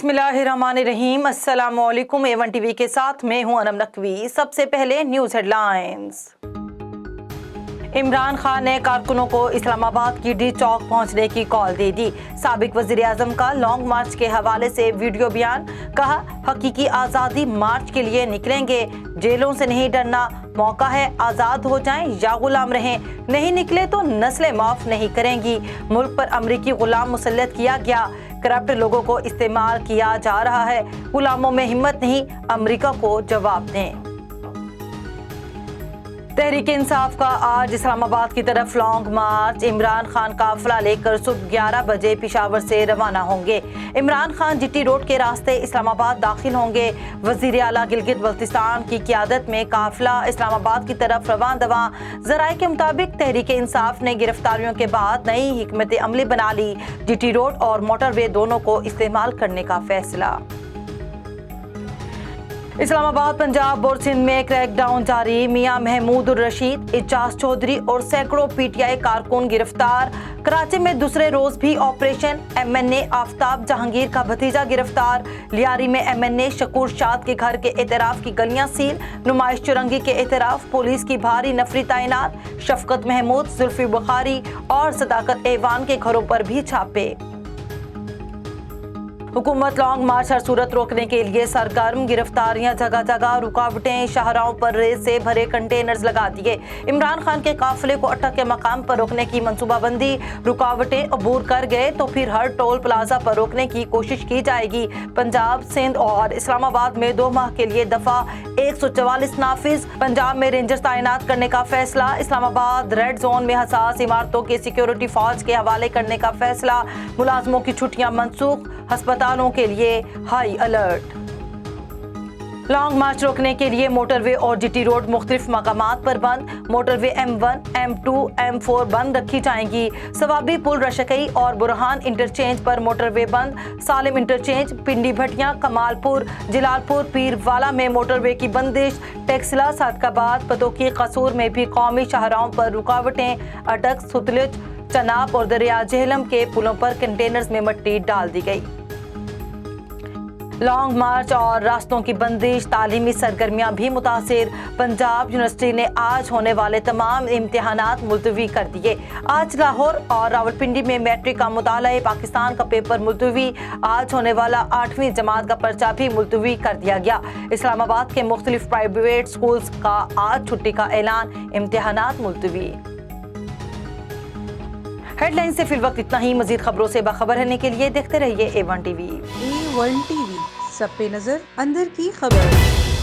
बिस्मिल्लाहिर्रहमानिर्रहीम। अस्सलाम वालेकुम। A1 टीवी के साथ मैं हूं अनम नकवी। सबसे पहले न्यूज़ हेडलाइंस। इमरान खान ने कारकुनों को इस्लामाबाद की डी चौक पहुंचने की कॉल दे दी। साबिक वज़ीर आज़म का लॉन्ग मार्च के हवाले से वीडियो बयान। कहा, हकीकी आज़ादी मार्च के लिए निकलेंगे, जेलों से नहीं डरना, मौका है आज़ाद हो जाएं या गुलाम रहें, नहीं निकले तो नस्लें माफ़ नहीं करेंगी। मुल्क पर अमरीकी गुलाम मुसल्लत किया गया, करप्ट लोगों को इस्तेमाल किया जा रहा है, गुलामों में हिम्मत नहीं, अमरीका को जवाब दें। तहरीक इंसाफ का आज इस्लामाबाद की तरफ लॉन्ग मार्च। इमरान खान काफिला लेकर सुबह 11 बजे पेशावर से रवाना होंगे। इमरान खान जीटी रोड के रास्ते इस्लामाबाद दाखिल होंगे। वजीर आला गिलगित बल्तिस्तान की क़ियादत में काफिला इस्लामाबाद की तरफ रवान दवा। ज़राए के मुताबिक तहरीक इंसाफ ने गिरफ्तारियों के बाद नई हिकमत अमली बना ली। जीटी रोड और मोटरवे दोनों को इस्तेमाल करने का फैसला। इस्लामाबाद, पंजाब और सिंध में क्रैकडाउन जारी। मियां महमूद उर रशीद, इजाज चौधरी और सैकड़ों पीटीआई कारकुन गिरफ्तार। कराची में दूसरे रोज भी ऑपरेशन। MNA आफ्ताब जहांगीर का भतीजा गिरफ्तार। लियारी में MNA शकूर शाद के घर के एतराफ की गलियां सील। नुमाइश चुरंगी के एतराफ पुलिस की भारी नफरी तैनात। शफकत महमूद, जुल्फी बुखारी और सदाकत ऐवान के घरों पर भी छापे। हुकूमत लॉन्ग मार्च हर सूरत रोकने के लिए सरगर्म। गिरफ्तारियां जगह जगह, रुकावटें, शाहराहों पर रेत से भरे कंटेनर्स लगा दिए। इमरान खान के काफिले को अटक के मकाम पर रोकने की मंसूबाबंदी। रुकावटें अबूर कर गए तो फिर हर टोल प्लाजा पर रोकने की कोशिश की जाएगी। पंजाब, सिंध और इस्लामाबाद में 2 माह के लिए दफा 144 नाफिज। पंजाब में रेंजर्स तैनात करने का फैसला। इस्लामाबाद रेड जोन में हसास इमारतों की सिक्योरिटी फौज के हवाले करने का फैसला। मुलाजमों की छुट्टियां मनसूख। अस्पतालों के लिए हाई अलर्ट। लॉन्ग मार्च रोकने के लिए मोटरवे और जीटी रोड मुख्तलिफ मकामात पर बंद। मोटरवे M1, M2, M4 बंद रखी जाएंगी। सवाबी पुल, रशकई और बुरहान इंटरचेंज पर मोटरवे बंद। सालिम इंटरचेंज, पिंडी भटियां, कमालपुर, जलालपुर, पीरवाला में मोटरवे की बंदिश। टेक्सला, सादकाबाद, पतोकी, कसूर में भी कौमी शाहराहों पर रुकावटें। अटक, सुतलज, चनाब और दरिया झेलम के पुलों पर कंटेनर्स में मिट्टी डाल दी गई। लॉन्ग मार्च और रास्तों की बंदिश, तालीमी सरगर्मियां भी मुतासिर। पंजाब यूनिवर्सिटी ने आज होने वाले तमाम इम्तिहानात मुलतवी कर दिए। आज लाहौर और रावलपिंडी में मैट्रिक का मुताला, पाकिस्तान का पेपर मुलतवी। आज होने वाला 8वीं जमात का पर्चा भी मुलतवी कर दिया गया। इस्लामाबाद के मुख्तलिफ प्राइवेट स्कूल्स का आज छुट्टी का ऐलान, इम्तिहानात मुलतवी। हेडलाइन से फिल वक्त इतना ही। मजीद खबरों से बाखबर रहने के लिए देखते रहिए A1 टीवी। A1 टीवी, सब पे नजर, अंदर की खबर।